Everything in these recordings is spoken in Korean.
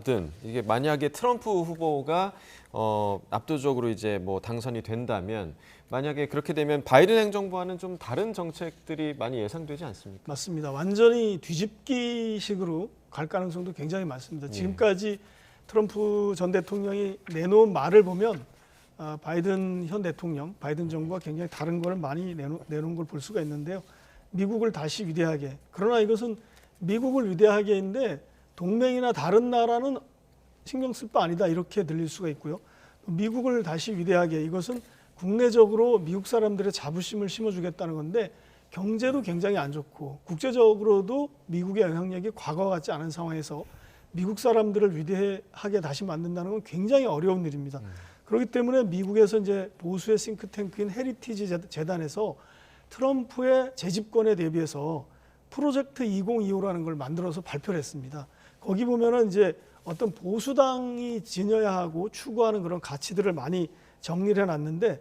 뭐든 이게 만약에 트럼프 후보가 압도적으로 이제 뭐 당선이 된다면 만약에 그렇게 되면 바이든 행정부와는 좀 다른 정책들이 많이 예상되지 않습니까? 맞습니다. 완전히 뒤집기식으로 갈 가능성도 굉장히 많습니다. 지금까지 트럼프 전 대통령이 내놓은 말을 보면 바이든 현 대통령, 바이든 정부가 굉장히 다른 걸 많이 내놓은 걸 볼 수가 있는데요. 미국을 다시 위대하게. 그러나 이것은 미국을 위대하게 했는데 동맹이나 다른 나라는 신경 쓸 바 아니다 이렇게 들릴 수가 있고요. 미국을 다시 위대하게 이것은 국내적으로 미국 사람들의 자부심을 심어주겠다는 건데 경제도 굉장히 안 좋고 국제적으로도 미국의 영향력이 과거와 같지 않은 상황에서 미국 사람들을 위대하게 다시 만든다는 건 굉장히 어려운 일입니다. 그렇기 때문에 미국에서 이제 보수의 싱크탱크인 헤리티지 재단에서 트럼프의 재집권에 대비해서 프로젝트 2025라는 걸 만들어서 발표를 했습니다. 거기 보면은 이제 어떤 보수당이 지녀야 하고 추구하는 그런 가치들을 많이 정리를 해놨는데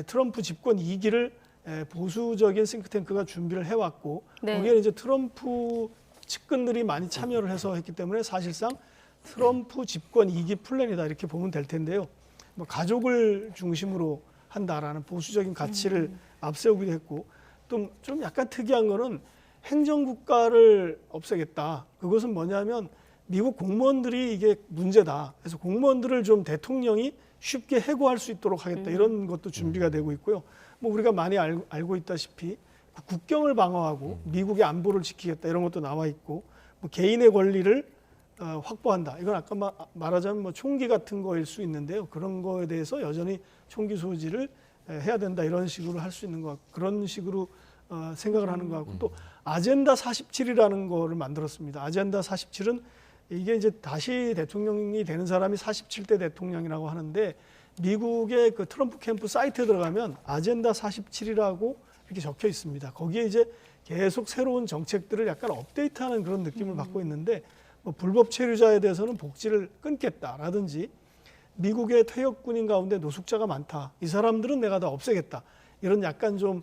트럼프 집권 2기를 보수적인 싱크탱크가 준비를 해왔고 네. 거기에 이제 트럼프 측근들이 많이 참여를 해서 했기 때문에 사실상 트럼프 집권 2기 플랜이다 이렇게 보면 될 텐데요. 뭐 가족을 중심으로 한다라는 보수적인 가치를 앞세우기도 했고 또 좀 약간 특이한 거는 행정국가를 없애겠다. 그것은 뭐냐면 미국 공무원들이 이게 문제다. 그래서 공무원들을 좀 대통령이 쉽게 해고할 수 있도록 하겠다. 이런 것도 준비가 되고 있고요. 뭐 우리가 많이 알고 있다시피 국경을 방어하고 미국의 안보를 지키겠다. 이런 것도 나와 있고 뭐 개인의 권리를 확보한다. 이건 아까 말하자면 뭐 총기 같은 거일 수 있는데요. 그런 거에 대해서 여전히 총기 소지를 해야 된다. 이런 식으로 할 수 있는 것 같고 그런 식으로 생각을 하는 것 같고 또 아젠다 47이라는 거를 만들었습니다. 아젠다 47은 이게 이제 다시 대통령이 되는 사람이 47대 대통령이라고 하는데 미국의 그 트럼프 캠프 사이트에 들어가면 아젠다 47이라고 이렇게 적혀 있습니다. 거기에 이제 계속 새로운 정책들을 약간 업데이트하는 그런 느낌을 받고 있는데 뭐 불법 체류자에 대해서는 복지를 끊겠다라든지 미국의 퇴역군인 가운데 노숙자가 많다. 이 사람들은 내가 다 없애겠다. 이런 약간 좀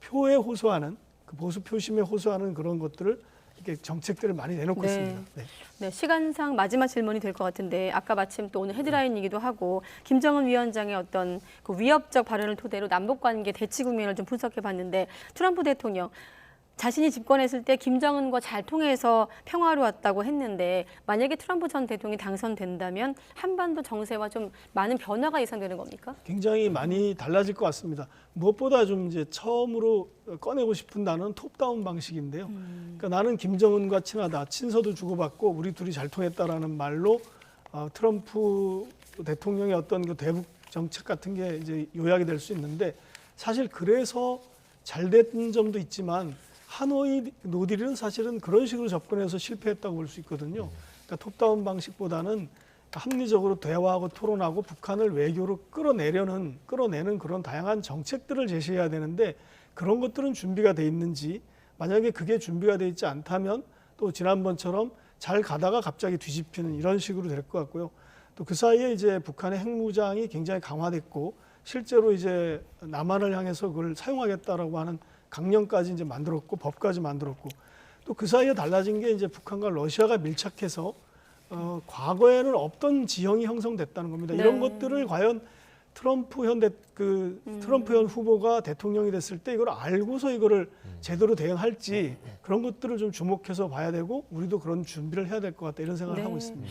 표에 호소하는 그 보수 표심에 호소하는 그런 것들을 이렇게 정책들을 많이 내놓고 네. 있습니다. 네. 네, 시간상 마지막 질문이 될 것 같은데 아까 마침 또 오늘 헤드라인이기도 하고 김정은 위원장의 어떤 그 위협적 발언을 토대로 남북관계 대치 국면을 좀 분석해 봤는데 트럼프 대통령 자신이 집권했을 때 김정은과 잘 통해서 평화로웠다고 했는데 만약에 트럼프 전 대통령이 당선된다면 한반도 정세와 좀 많은 변화가 예상되는 겁니까? 굉장히 많이 달라질 것 같습니다. 무엇보다 좀 이제 처음으로 꺼내고 싶은 단어는 톱다운 방식인데요. 그러니까 나는 김정은과 친하다, 친서도 주고받고 우리 둘이 잘 통했다라는 말로 트럼프 대통령의 어떤 그 대북 정책 같은 게 이제 요약이 될 수 있는데 사실 그래서 잘 된 점도 있지만 하노이 노딜은 사실은 그런 식으로 접근해서 실패했다고 볼 수 있거든요. 그러니까 톱다운 방식보다는 합리적으로 대화하고 토론하고 북한을 외교로 끌어내는 그런 다양한 정책들을 제시해야 되는데 그런 것들은 준비가 돼 있는지 만약에 그게 준비가 돼 있지 않다면 또 지난번처럼 잘 가다가 갑자기 뒤집히는 이런 식으로 될 것 같고요. 또 그 사이에 이제 북한의 핵무장이 굉장히 강화됐고 실제로 이제 남한을 향해서 그걸 사용하겠다라고 하는 강령까지 이제 만들었고 법까지 만들었고 또 그 사이에 달라진 게 이제 북한과 러시아가 밀착해서 과거에는 없던 지형이 형성됐다는 겁니다. 네. 이런 것들을 과연 트럼프 현 후보가 대통령이 됐을 때 이걸 알고서 이거를 제대로 대응할지 그런 것들을 좀 주목해서 봐야 되고 우리도 그런 준비를 해야 될 것 같다 이런 생각을 네. 하고 있습니다.